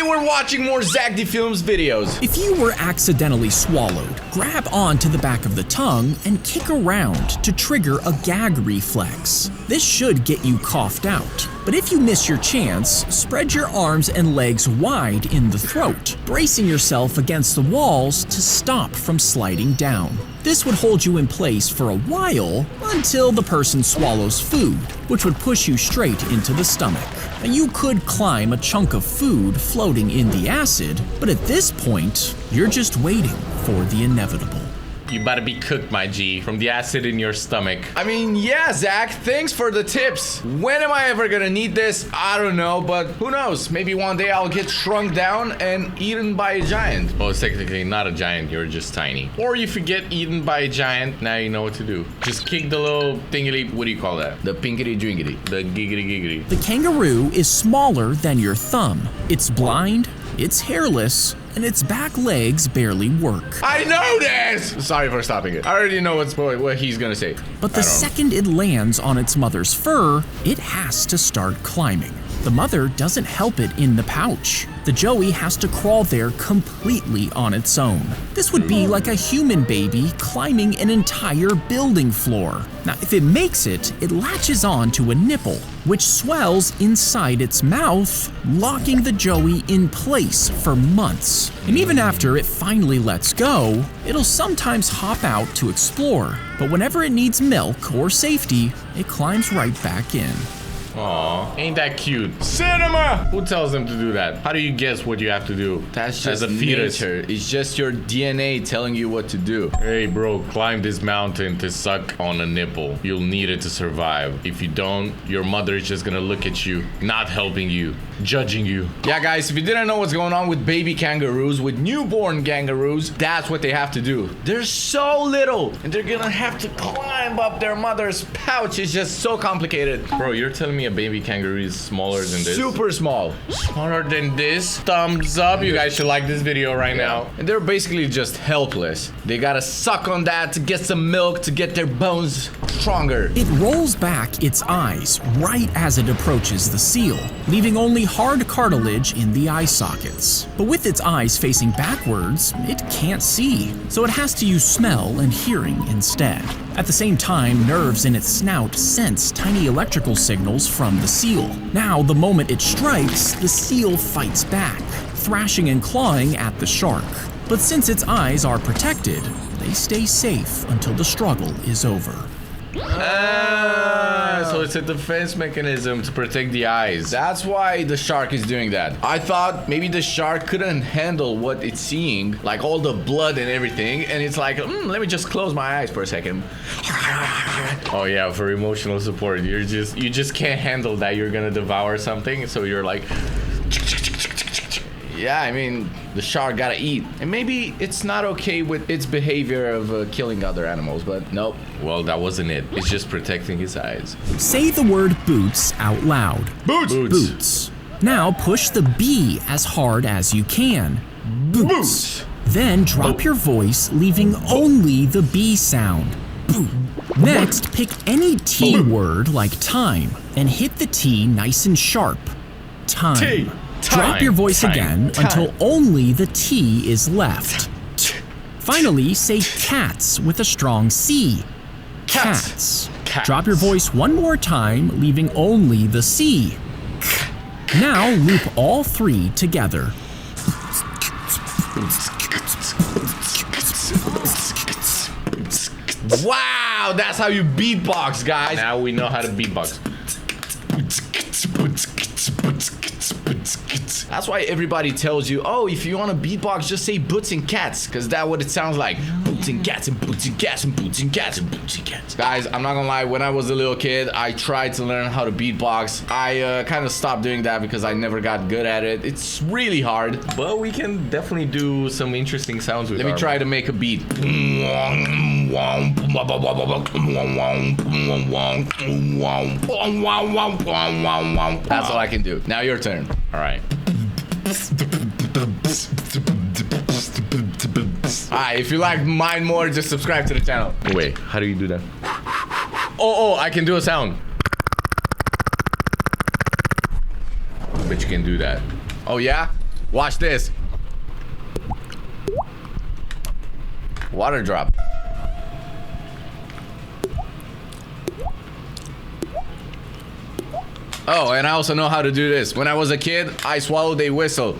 we're watching more Zack Films videos. If you were accidentally swallowed, grab onto the back of the tongue and kick around to trigger a gag reflex. This should get you coughed out. But if you miss your chance, spread your arms and legs wide in the throat, bracing yourself against the walls to stop from sliding down. This would hold you in place for a while until the person swallows food, which would push you straight into the stomach. And you could climb a chunk of food floating in the acid, but at this point, you're just waiting for the inevitable. You better be cooked, my G, from the acid in your stomach. I mean, yeah, Zack, thanks for the tips. When am I ever gonna need this? I don't know, but who knows? Maybe one day I'll get shrunk down and eaten by a giant. Well, it's technically not a giant, you're just tiny. Or if you get eaten by a giant, now you know what to do. Just kick the little thingy, what do you call that? The pinkity dwingity. The giggity giggity. The kangaroo is smaller than your thumb. It's blind, it's hairless, and its back legs barely work. I know this! Sorry for stopping it. I already know what he's gonna say. But the second it lands on its mother's fur, it has to start climbing. The mother doesn't help it in the pouch. The joey has to crawl there completely on its own. This would be like a human baby climbing an entire building floor. Now, if it makes it, it latches on to a nipple, which swells inside its mouth, locking the joey in place for months. And even after it finally lets go, it'll sometimes hop out to explore. But whenever it needs milk or safety, it climbs right back in. Aw, ain't that cute? Cinema! Who tells them to do that? How do you guess what you have to do? That's as just a fetus? nature. It's just your DNA telling you what to do. Hey bro, climb this mountain to suck on a nipple. You'll need it to survive. If you don't, your mother is just gonna look at you, not helping you, judging you. Yeah, guys, if you didn't know what's going on with baby kangaroos, with newborn kangaroos, that's what they have to do. They're so little, and they're gonna have to climb up their mother's pouch. It's just so complicated. Bro, you're telling me a baby kangaroo is smaller than this? Super small. Smaller than this? Thumbs up. You guys should like this video right now. And they're basically just helpless. They gotta suck on that to get some milk to get their bones stronger. It rolls back its eyes right as it approaches the seal, leaving only hard cartilage in the eye sockets. But with its eyes facing backwards, it can't see, so it has to use smell and hearing instead. At the same time, nerves in its snout sense tiny electrical signals from the seal. Now, the moment it strikes, the seal fights back, thrashing and clawing at the shark. But since its eyes are protected, they stay safe until the struggle is over. So it's a defense mechanism to protect the eyes. That's why the shark is doing that. I thought maybe the shark couldn't handle what it's seeing, like all the blood and everything, and it's like, let me just close my eyes for a second. Oh yeah, for emotional support. You just can't handle that you're gonna devour something, so you're like, yeah, I mean, the shark gotta eat. And maybe it's not okay with its behavior of killing other animals, but nope. Well, that wasn't it. It's just protecting his eyes. Say the word boots out loud. Boots! Boots. Now push the B as hard as you can. Boots. Then drop your voice, leaving only the B sound. Boot. Next, pick any T word like time and hit the T nice and sharp. Time. T. Drop your voice again until only the T is left. Finally, say cats with a strong C. Cats. Drop your voice one more time, leaving only the C. Now loop all three together. Wow, that's how you beatbox, guys. Now we know how to beatbox. That's why everybody tells you, oh, if you want to beatbox, just say boots and cats, because that's what it sounds like. Boots and cats and boots and cats and boots and cats and boots and cats. Guys, I'm not gonna lie, when I was a little kid, I tried to learn how to beatbox. I kind of stopped doing that because I never got good at it. It's really hard. But we can definitely do some interesting sounds with it. Let me try to make a beat. That's all I can do. Now your turn. All right. Alright, if you like mine more, just subscribe to the channel. Wait, how do you do that? Oh, I can do a sound. But you can do that. Oh yeah? Watch this. Water drop. Oh, and I also know how to do this. When I was a kid, I swallowed a whistle.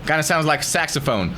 Kind of sounds like saxophone.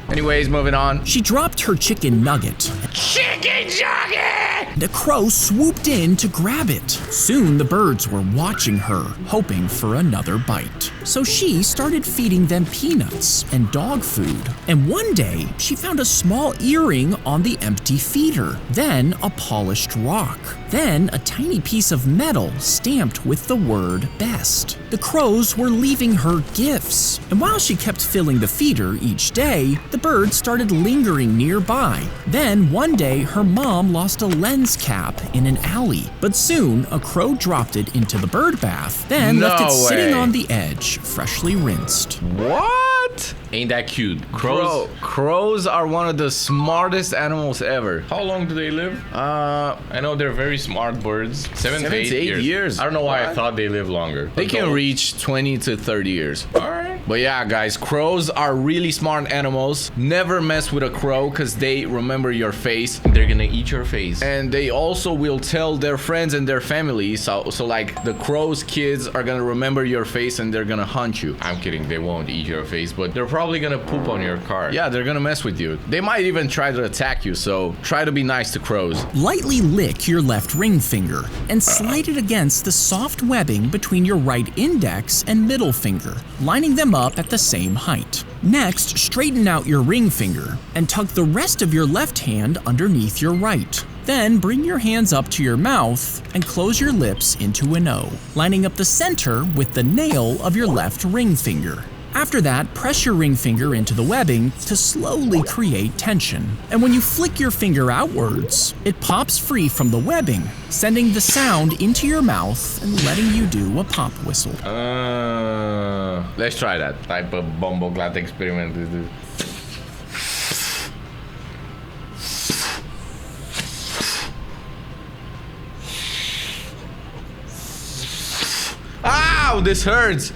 Anyways, moving on. She dropped her chicken nugget. Chicken nugget! The crow swooped in to grab it. Soon the birds were watching her, hoping for another bite. So she started feeding them peanuts and dog food. And one day, she found a small earring on the empty feeder. Then a polished rock. Then a tiny piece of metal stamped with the word best. The crows were leaving her gifts. And while she kept filling the feeder each day, the birds started lingering nearby. Then one day, her mom lost a lens cap in an alley. But soon, a crow dropped it into the bird bath, then left it sitting on the edge, freshly rinsed. What? Ain't that cute? Crows are one of the smartest animals ever. How long do they live? I know they're very smart birds. 7 to 8 years. I don't know why I thought they live longer. They can reach 20 to 30 years. All right. But yeah, guys, crows are really smart animals. Never mess with a crow because they remember your face. They're gonna eat your face. And they also will tell their friends and their family. So like the crow's kids are gonna remember your face and they're gonna hunt you. I'm kidding, they won't eat your face, but they're probably gonna poop on your car. Yeah, they're gonna mess with you. They might even try to attack you, so try to be nice to crows. Lightly lick your left ring finger and slide it against the soft webbing between your right index and middle finger, lining them up at the same height. Next, straighten out your ring finger and tuck the rest of your left hand underneath your right. Then bring your hands up to your mouth and close your lips into an O, lining up the center with the nail of your left ring finger. After that, press your ring finger into the webbing to slowly create tension. And when you flick your finger outwards, it pops free from the webbing, sending the sound into your mouth and letting you do a pop whistle. Let's try that. Type of bomboclat experiment is this. Ow, this hurts.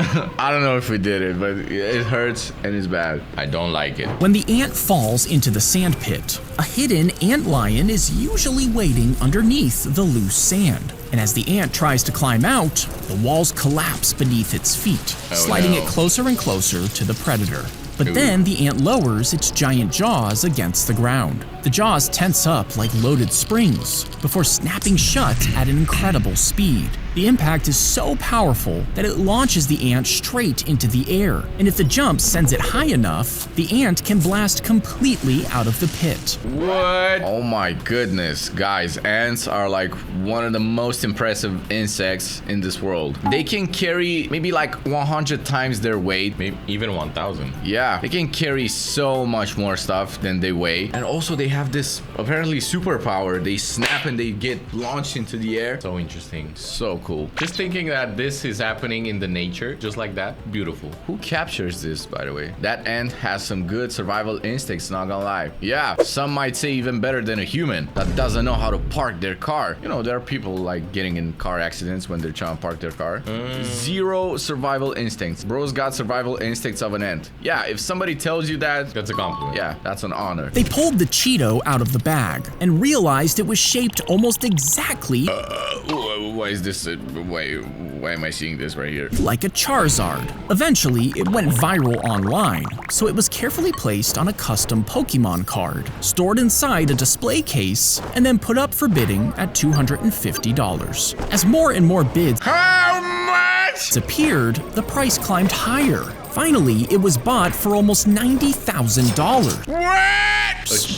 I don't know if we did it, but it hurts and it's bad. I don't like it. When the ant falls into the sand pit, a hidden ant lion is usually waiting underneath the loose sand. And as the ant tries to climb out, the walls collapse beneath its feet, sliding it closer and closer to the predator. But then the ant lowers its giant jaws against the ground. The jaws tense up like loaded springs before snapping shut at an incredible speed. The impact is so powerful that it launches the ant straight into the air. And if the jump sends it high enough, the ant can blast completely out of the pit. What? Oh my goodness. Guys, ants are like one of the most impressive insects in this world. They can carry maybe like 100 times their weight. Maybe even 1,000. Yeah, they can carry so much more stuff than they weigh. And also they have this apparently superpower. They snap and they get launched into the air. So interesting. So cool. Just thinking that this is happening in the nature, just like that. Beautiful. Who captures this, by the way? That ant has some good survival instincts, not gonna lie. Yeah, some might say even better than a human that doesn't know how to park their car. You know, there are people like getting in car accidents when they're trying to park their car. Zero survival instincts. Bro's got survival instincts of an ant. Yeah, if somebody tells you that, that's a compliment. Yeah, that's an honor. They pulled the Cheeto out of the bag and realized it was shaped almost exactly Why is this? Why am I seeing this right here? like a Charizard. Eventually, it went viral online, so it was carefully placed on a custom Pokemon card, stored inside a display case, and then put up for bidding at $250. As more and more bids How much? appeared, the price climbed higher. Finally, it was bought for almost $90,000. What?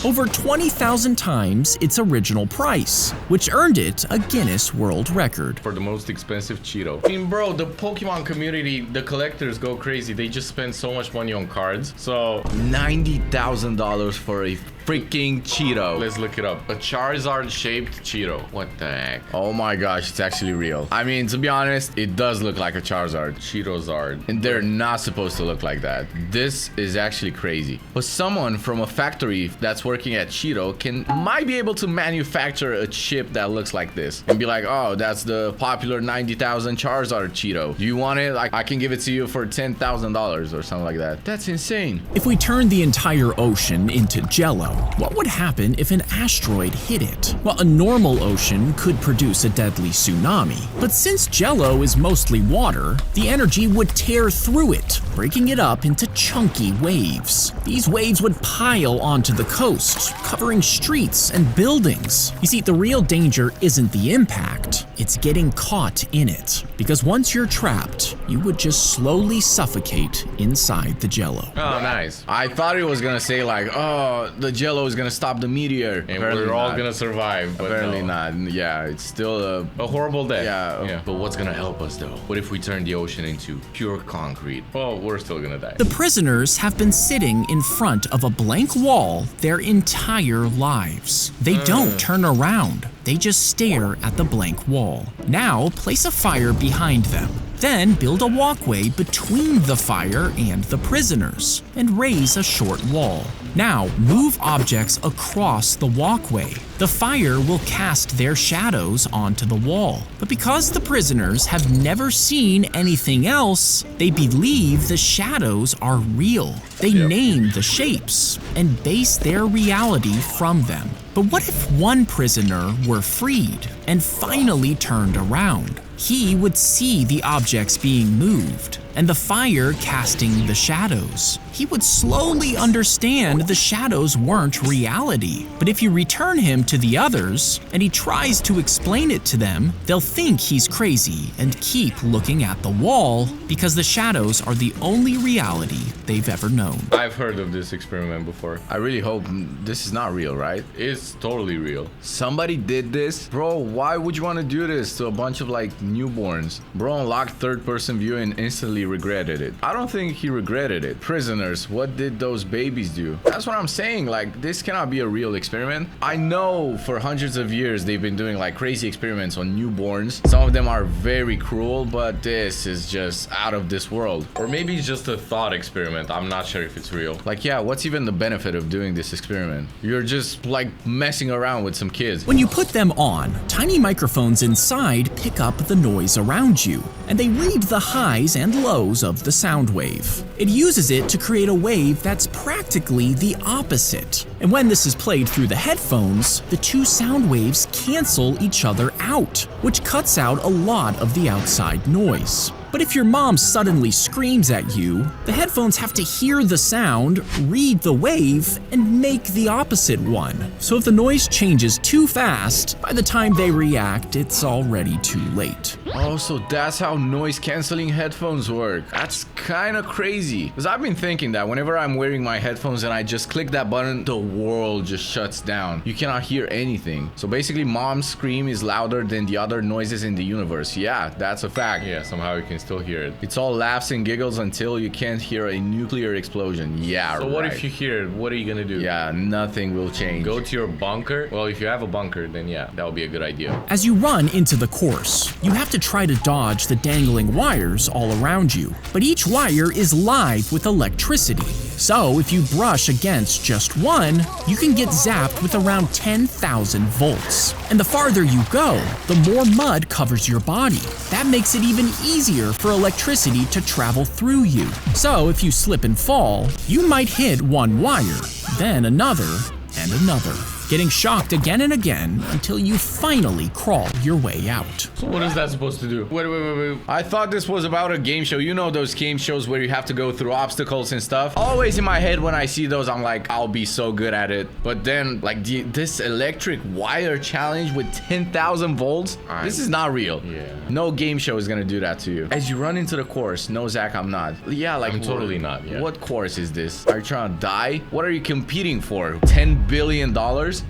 Over 20,000 times its original price, which earned it a Guinness World Record. For the most expensive Cheeto. I mean, bro, the Pokemon community, the collectors go crazy. They just spend so much money on cards. So $90,000 for a freaking Cheeto. Let's look it up. A Charizard-shaped Cheeto. What the heck? Oh my gosh, it's actually real. I mean, to be honest, it does look like a Charizard. Cheetozard. And they're not supposed to look like that. This is actually crazy. But someone from a factory that's working at Cheeto might be able to manufacture a chip that looks like this and be like, oh, that's the popular 90,000 Charizard Cheeto. Do you want it? I can give it to you for $10,000 or something like that. That's insane. If we turn the entire ocean into Jell-O, what would happen if an asteroid hit it? Well, a normal ocean could produce a deadly tsunami. But since Jell-O is mostly water, the energy would tear through it, breaking it up into chunky waves. These waves would pile onto the coast, covering streets and buildings. You see, the real danger isn't the impact, it's getting caught in it. Because once you're trapped, you would just slowly suffocate inside the Jell-O. Oh, nice. I thought it was gonna say like, oh, the Jell-O is gonna stop the meteor. And we're all gonna survive, but apparently no. not. Yeah, it's still A horrible death. Yeah. But what's gonna help us though? What if we turn the ocean into pure concrete? Well, we're still gonna die. The prisoners have been sitting in front of a blank wall their entire lives. They don't turn around. They just stare at the blank wall. Now, place a fire behind them. Then build a walkway between the fire and the prisoners, and raise a short wall. Now, move objects across the walkway. The fire will cast their shadows onto the wall. But because the prisoners have never seen anything else, they believe the shadows are real. They name the shapes and base their reality from them. But what if one prisoner were freed and finally turned around? He would see the objects being moved and the fire casting the shadows. He would slowly understand the shadows weren't reality. But if you return him to the others and he tries to explain it to them, they'll think he's crazy and keep looking at the wall because the shadows are the only reality they've ever known. I've heard of this experiment before. I really hope this is not real, right? It's totally real. Somebody did this? Bro, why would you want to do this to a bunch of like newborns? Bro unlocked third-person view and instantly regretted it. I don't think he regretted it. Prisoners, what did those babies do? That's what I'm saying. Like, this cannot be a real experiment. I know for hundreds of years they've been doing like crazy experiments on newborns. Some of them are very cruel, but this is just out of this world. Or maybe it's just a thought experiment. I'm not sure if it's real. Like, yeah, what's even the benefit of doing this experiment? You're just like messing around with some kids. When you put them on, tiny microphones inside pick up the noise around you, and they read the highs and lows of the sound wave. It uses it to create a wave that's practically the opposite. And when this is played through the headphones, the two sound waves cancel each other out, which cuts out a lot of the outside noise. But if your mom suddenly screams at you, the headphones have to hear the sound, read the wave, and make the opposite one. So if the noise changes too fast, by the time they react, it's already too late. Oh, so that's how noise canceling headphones work. That's kind of crazy. Because I've been thinking that whenever I'm wearing my headphones and I just click that button, the world just shuts down. You cannot hear anything. So basically, mom's scream is louder than the other noises in the universe. Yeah, that's a fact. Yeah, somehow you can still hear it. It's all laughs and giggles until you can't hear a nuclear explosion. Yeah, So what if you hear it? What are you gonna do? Yeah, nothing will change. Go to your bunker? Well, if you have a bunker, then yeah, that would be a good idea. As you run into the course, you have to try to dodge the dangling wires all around you. But each wire is live with electricity. So if you brush against just one, you can get zapped with around 10,000 volts. And the farther you go, the more mud covers your body. That makes it even easier for electricity to travel through you. So if you slip and fall, you might hit one wire, then another, and another, getting shocked again and again until you finally crawl your way out. So what is that supposed to do? Wait. I thought this was about a game show. You know those game shows where you have to go through obstacles and stuff? Always in my head when I see those, I'm like, I'll be so good at it. But then, like, this electric wire challenge with 10,000 volts? This is not real. Yeah. No game show is gonna do that to you. As you run into the course, no, Zach, I'm not. Yeah, like, I'm totally not, yeah. What course is this? Are you trying to die? What are you competing for? $10 billion?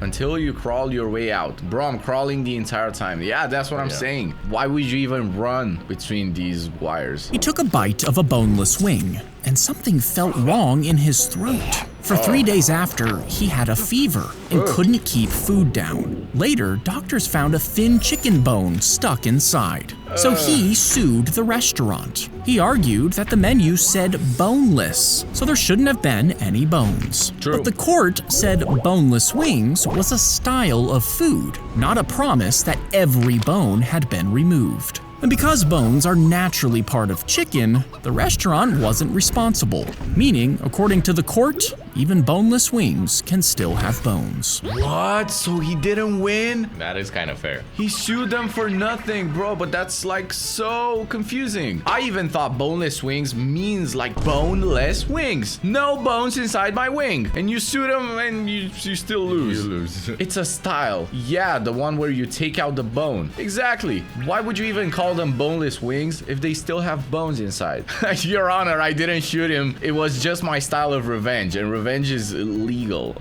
Until you crawl your way out. Bro, I'm crawling the entire time. Yeah, that's what I'm saying. Why would you even run between these wires? He took a bite of a boneless wing, and something felt wrong in his throat. For 3 days after, he had a fever and couldn't keep food down. Later, doctors found a thin chicken bone stuck inside. So he sued the restaurant. He argued that the menu said boneless, so there shouldn't have been any bones. True. But the court said boneless wings was a style of food, not a promise that every bone had been removed. And because bones are naturally part of chicken, the restaurant wasn't responsible. Meaning, according to the court, even boneless wings can still have bones. What? So he didn't win? That is kind of fair. He sued them for nothing, bro, but that's like so confusing. I even thought boneless wings means like boneless wings. No bones inside my wing. And you sue them and you still lose. You lose. It's a style. Yeah, the one where you take out the bone. Exactly. Why would you even call them boneless wings if they still have bones inside? Your Honor, I didn't shoot him. It was just my style of revenge, and revenge is illegal.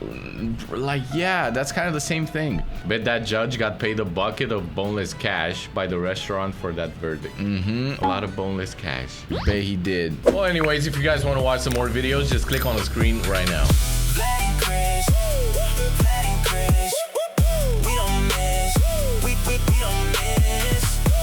Like, yeah, that's kind of the same thing. Bet that judge got paid a bucket of boneless cash by the restaurant for that verdict. A lot of boneless cash. Bet he did. Well, anyways, if you guys want to watch some more videos, just click on the screen right now.